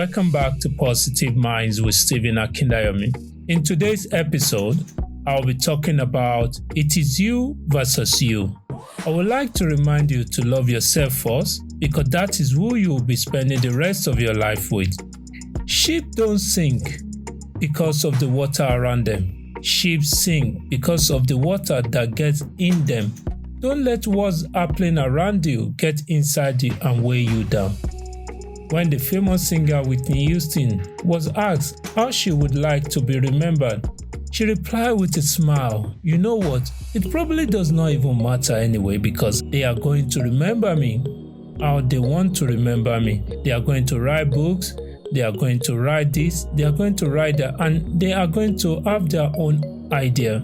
Welcome back to Positive Minds with Stephen Akindayomi. In today's episode, I'll be talking about it is you versus you. I would like to remind you to love yourself first because that is who you will be spending the rest of your life with. Sheep don't sink because of the water around them. Sheep sink because of the water that gets in them. Don't let what's happening around you get inside you and weigh you down. When the famous singer Whitney Houston was asked how she would like to be remembered, she replied with a smile, "You know what? It probably does not even matter anyway because they are going to remember me how they want to remember me. They are going to write books, they are going to write this, they are going to write that, and they are going to have their own idea."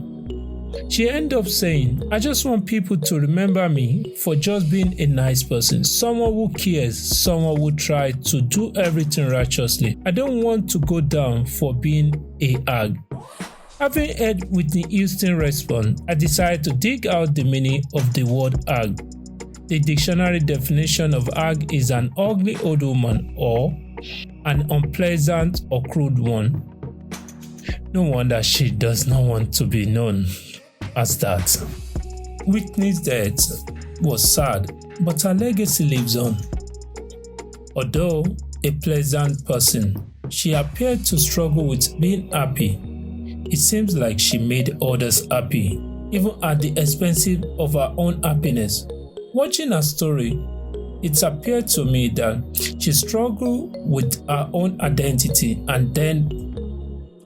She ended up saying, "I just want people to remember me for just being a nice person, someone who cares, someone who tried to do everything righteously. I don't want to go down for being a hag." Having heard Whitney Houston respond, I decided to dig out the meaning of the word hag. The dictionary definition of hag is an ugly old woman or an unpleasant or crude one. No wonder she does not want to be known as that. Whitney's death was sad, but her legacy lives on. Although a pleasant person, she appeared to struggle with being happy. It seems like she made others happy, even at the expense of her own happiness. Watching her story, it appeared to me that she struggled with her own identity and then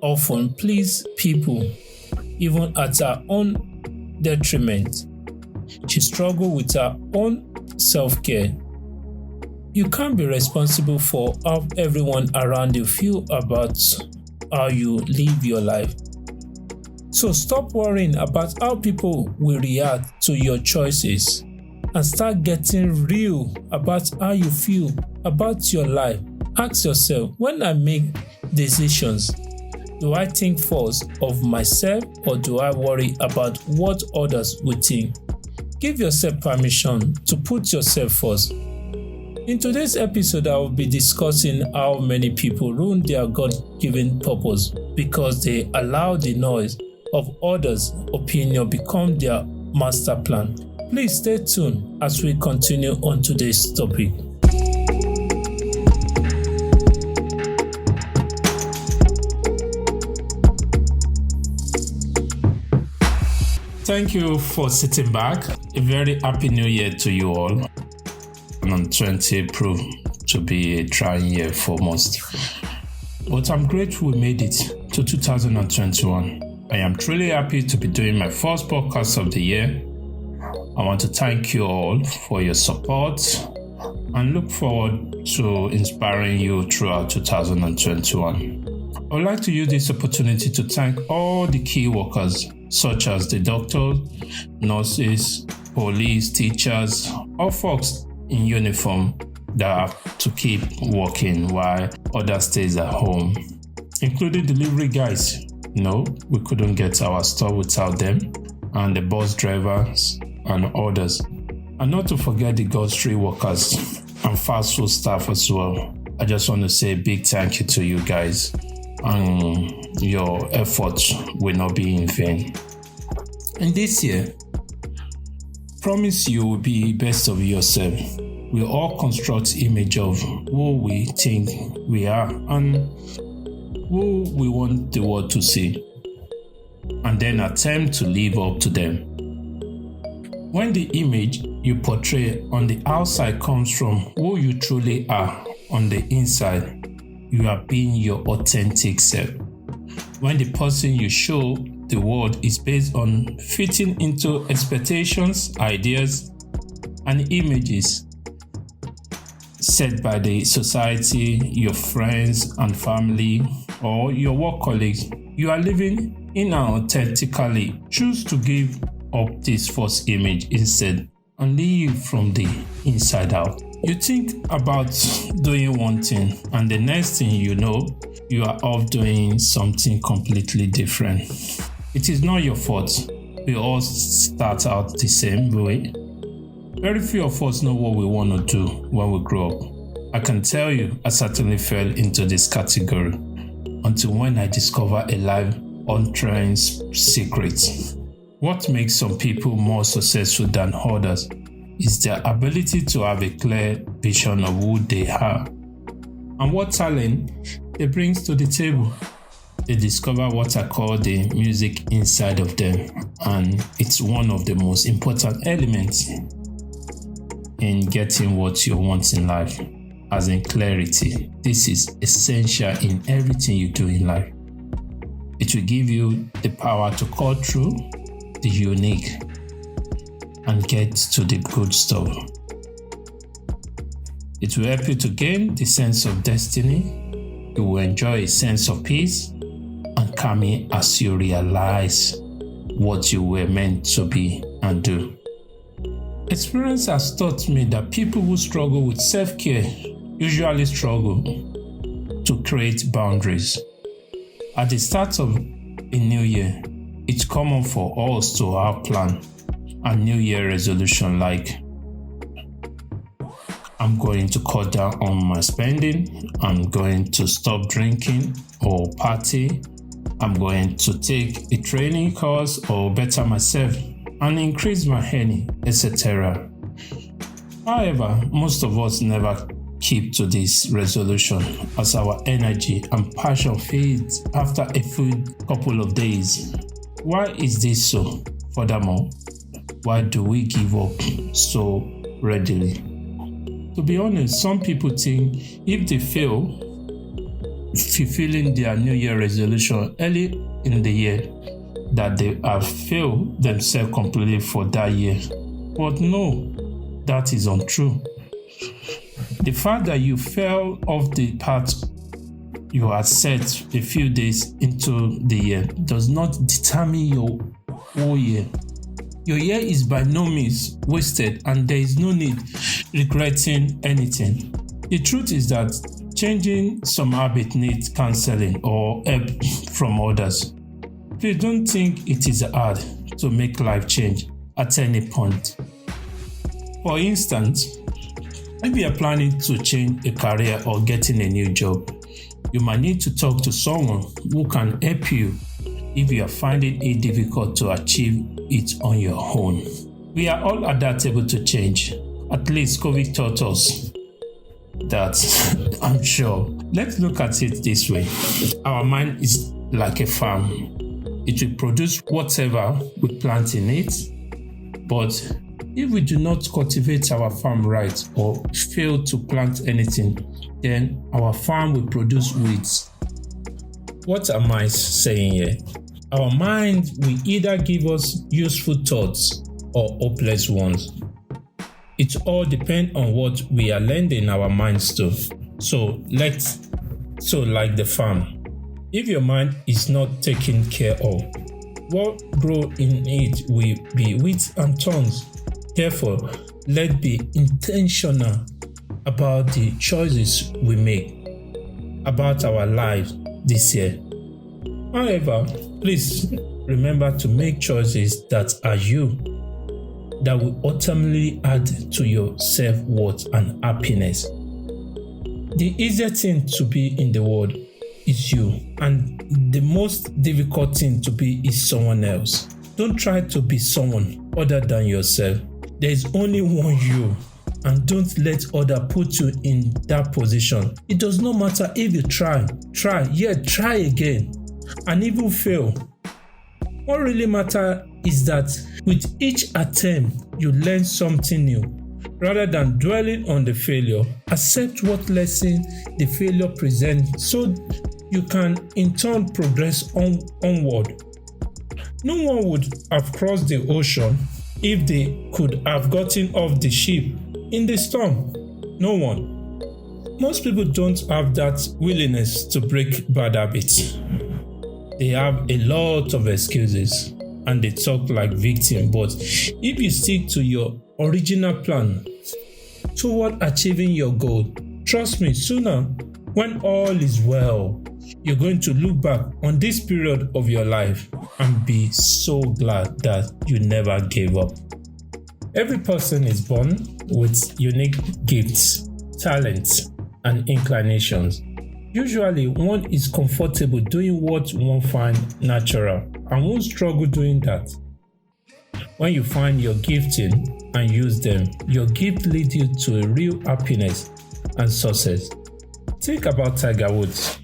often pleased people, even at her own detriment. She struggled with her own self-care. You can't be responsible for how everyone around you feel about how you live your life. So stop worrying about how people will react to your choices and start getting real about how you feel about your life. Ask yourself, when I make decisions, do I think first of myself or do I worry about what others will think? Give yourself permission to put yourself first. In today's episode, I will be discussing how many people ruin their God-given purpose because they allow the noise of others' opinion become their master plan. Please stay tuned as we continue on today's topic. Thank you for sitting back. A very happy new year to you all. And 20 proved to be a trying year for most. But I'm grateful we made it to 2021. I am truly happy to be doing my first podcast of the year. I want to thank you all for your support and look forward to inspiring you throughout 2021. I would like to use this opportunity to thank all the key workers such as the doctors, nurses, police, teachers, all folks in uniform that have to keep working while others stays at home, including delivery guys. We couldn't get our store without them, and the bus drivers and others. And not to forget the grocery workers and fast food staff as well. I just want to say a big thank you to you guys, and your efforts will not be in vain. And this year, promise you will be best of yourself. We all construct image of who we think we are and who we want the world to see, and then attempt to live up to them. When the image you portray on the outside comes from who you truly are on the inside, you are being your authentic self. When the person you show the world is based on fitting into expectations, ideas, and images set by the society, your friends and family, or your work colleagues, you are living inauthentically. Choose to give up this false image instead and live from the inside out. You think about doing one thing, and the next thing you know, you are off doing something completely different. It is not your fault. We all start out the same way. Very few of us know what we want to do when we grow up. I can tell you I certainly fell into this category until when I discovered a life untrained secret. What makes some people more successful than others is their ability to have a clear vision of who they are and what talent they bring to the table. They discover what I call the music inside of them, and it's one of the most important elements in getting what you want in life, as in clarity. This is essential in everything you do in life. It will give you the power to cut through the unique and get to the good stuff. It will help you to gain the sense of destiny. You will enjoy a sense of peace and calming as you realize what you were meant to be and do. Experience has taught me that people who struggle with self-care usually struggle to create boundaries. At the start of a new year, it's common for us to have plans and New Year resolution like, I'm going to cut down on my spending, I'm going to stop drinking or party, I'm going to take a training course or better myself and increase my earning, etc. However, most of us never keep to this resolution as our energy and passion fades after a few couple of days. Why is this so? Furthermore, why do we give up so readily? To be honest, some people think if they fail fulfilling their New Year resolution early in the year, that they have failed themselves completely for that year. But no, that is untrue. The fact that you fell off the path you had set a few days into the year does not determine your whole year. Your year is by no means wasted and there is no need regretting anything. The truth is that changing some habit needs counseling or help from others. Please don't think it is hard to make life change at any point. For instance, if you are planning to change a career or getting a new job, you might need to talk to someone who can help you if you are finding it difficult to achieve it on your own. We are all adaptable to change. At least COVID taught us that, I'm sure. Let's look at it this way. Our mind is like a farm. It will produce whatever we plant in it, but if we do not cultivate our farm right or fail to plant anything, then our farm will produce weeds. What am I saying here? Our mind will either give us useful thoughts or hopeless ones. It all depends on what we are lending our minds to. So like the farm, if your mind is not taken care of, what grow in it will be weeds and thorns. Therefore, let's be intentional about the choices we make about our lives this year. However, please remember to make choices that are you, that will ultimately add to your self-worth and happiness. The easiest thing to be in the world is you, and the most difficult thing to be is someone else. Don't try to be someone other than yourself. There is only one you, and don't let others put you in that position. It does not matter if you try again, and even fail. What really matters is that with each attempt, you learn something new. Rather than dwelling on the failure, accept what lesson the failure presents so you can in turn progress onward. No one would have crossed the ocean if they could have gotten off the ship in the storm. No one. Most people don't have that willingness to break bad habits. They have a lot of excuses and they talk like victims. But if you stick to your original plan toward achieving your goal, trust me, sooner, when all is well, you're going to look back on this period of your life and be so glad that you never gave up. Every person is born with unique gifts, talents, and inclinations. Usually, one is comfortable doing what one finds natural and won't struggle doing that. When you find your gifting and use them, your gift leads you to a real happiness and success. Think about Tiger Woods.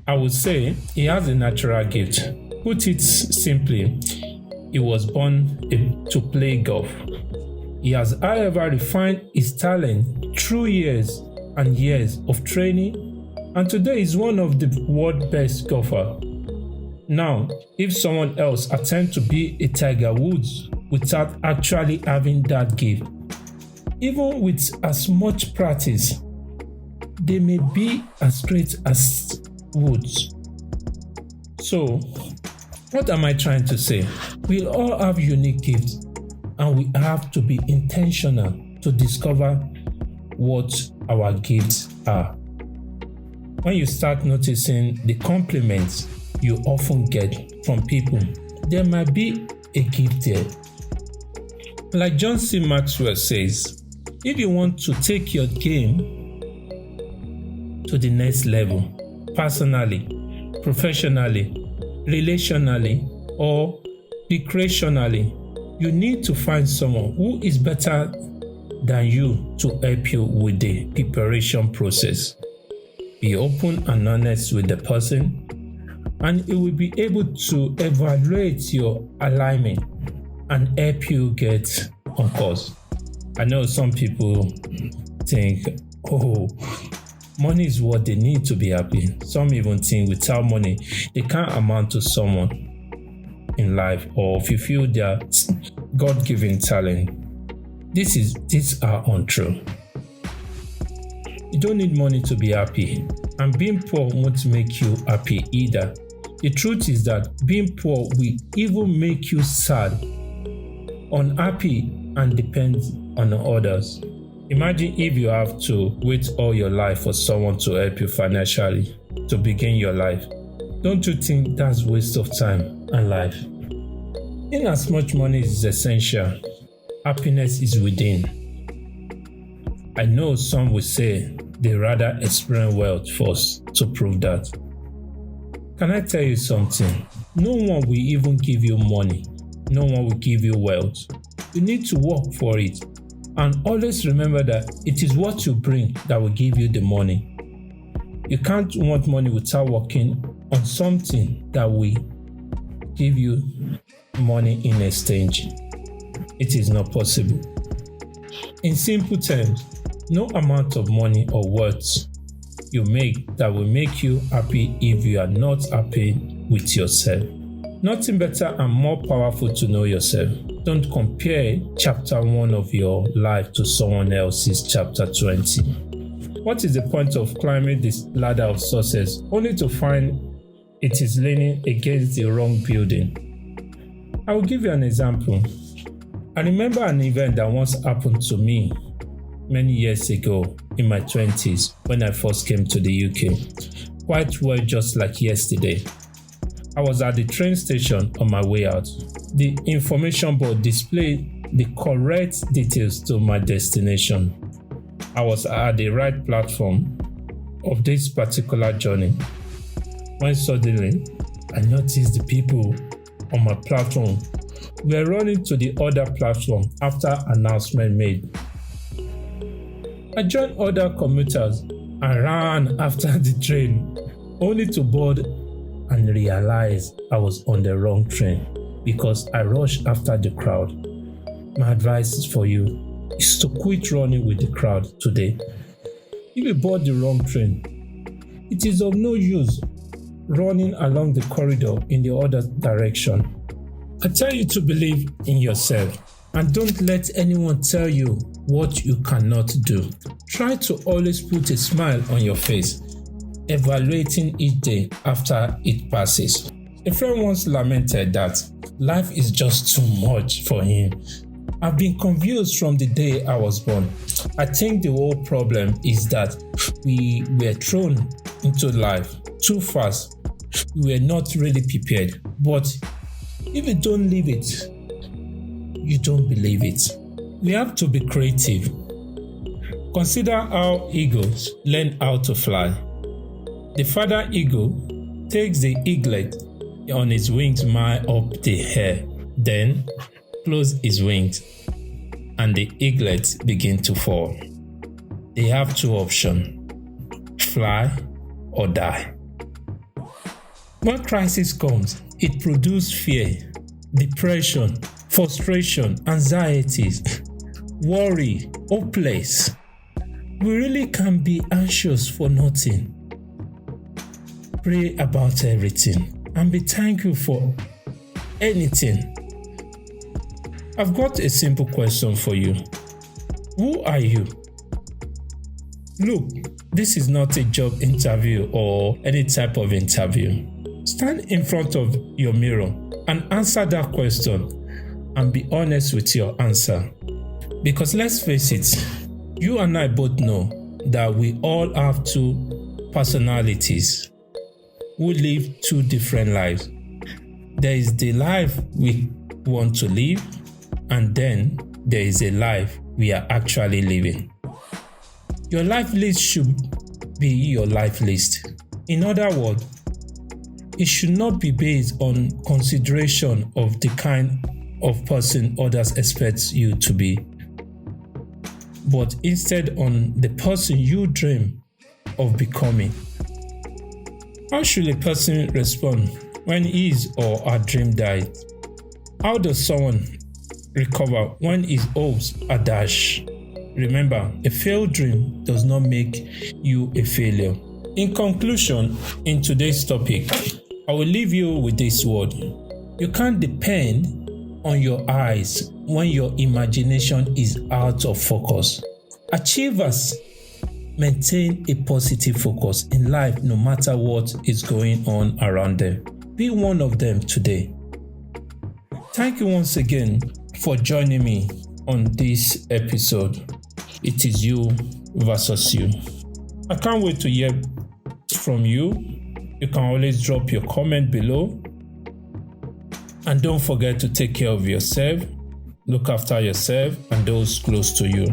I would say he has a natural gift. Put it simply, he was born to play golf. He has, however, refined his talent through years and years of training, and today is one of the world's best golfers. Now, if someone else attempts to be a Tiger Woods without actually having that gift, even with as much practice, they may be as great as Woods. So, what am I trying to say? We all have unique gifts, and we have to be intentional to discover what our gifts are. When you start noticing the compliments you often get from people, there might be a gift there. Like John C. Maxwell says, if you want to take your game to the next level, personally, professionally, relationally, or recreationally, you need to find someone who is better than you to help you with the preparation process. Be open and honest with the person, and it will be able to evaluate your alignment and help you get on course. I know some people think, money is what they need to be happy. Some even think without money, they can't amount to someone in life or fulfill their God-given talent. These are untrue. You don't need money to be happy, and being poor won't make you happy either. The truth is that being poor will even make you sad, unhappy, and depend on others. Imagine if you have to wait all your life for someone to help you financially to begin your life. Don't you think that's a waste of time and life? In as much money is essential, happiness is within. I know some will say they rather experience wealth first to prove that. Can I tell you something? No one will even give you money. No one will give you wealth. You need to work for it. And always remember that it is what you bring that will give you the money. You can't want money without working on something that will give you money in exchange. It is not possible. In simple terms, no amount of money or words you make that will make you happy if you are not happy with yourself. Nothing better and more powerful to know yourself. Don't compare chapter 1 of your life to someone else's chapter 20. What is the point of climbing this ladder of success only to find it is leaning against the wrong building? I will give you an example. I remember an event that once happened to me many years ago in my 20s when I first came to the UK. Quite well, just like yesterday. I was at the train station on my way out. The information board displayed the correct details to my destination. I was at the right platform of this particular journey when suddenly I noticed the people on my platform were running to the other platform after announcement made. I joined other commuters and ran after the train, only to board and realize I was on the wrong train because I rushed after the crowd. My advice for you is to quit running with the crowd today. If you board the wrong train, it is of no use running along the corridor in the other direction. I tell you to believe in yourself and don't let anyone tell you what you cannot do. Try to always put a smile on your face, evaluating each day after it passes. A friend once lamented that life is just too much for him. I've been confused from the day I was born. I think the whole problem is that we were thrown into life too fast. We were not really prepared. But if you don't live it, you don't believe it. We have to be creative. Consider how eagles learn how to fly. The father eagle takes the eaglet on his wings high up the air, then close his wings, and the eaglets begin to fall. They have two options: fly or die. When crisis comes, it produces fear, depression, frustration, anxieties, worry, hopeless. We really can be anxious for nothing. Pray about everything and be thankful for anything. I've got a simple question for you. Who are you? Look, this is not a job interview or any type of interview. Stand in front of your mirror and answer that question and be honest with your answer. Because let's face it, you and I both know that we all have two personalities who live two different lives. There is the life we want to live, and then there is a life we are actually living. Your life list should be your life list. In other words, it should not be based on consideration of the kind of person others expect you to be, but instead on the person you dream of becoming. How should a person respond when his or her dream dies? How does someone recover when his hopes are dashed? Remember, a failed dream does not make you a failure. In conclusion, in today's topic, I will leave you with this word. You can't depend on your eyes when your imagination is out of focus. Achievers maintain a positive focus in life no matter what is going on around them. Be one of them today. Thank you once again for joining me on this episode. It is you versus you. I can't wait to hear from you. You can always drop your comment below. And don't forget to take care of yourself, look after yourself and those close to you.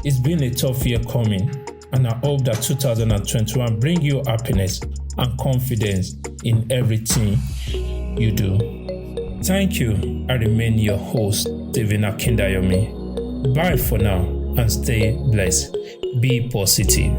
It's been a tough year coming, and I hope that 2021 bring you happiness and confidence in everything you do. Thank you. I remain your host, Stephen Akindayomi. Bye for now and stay blessed. Be positive.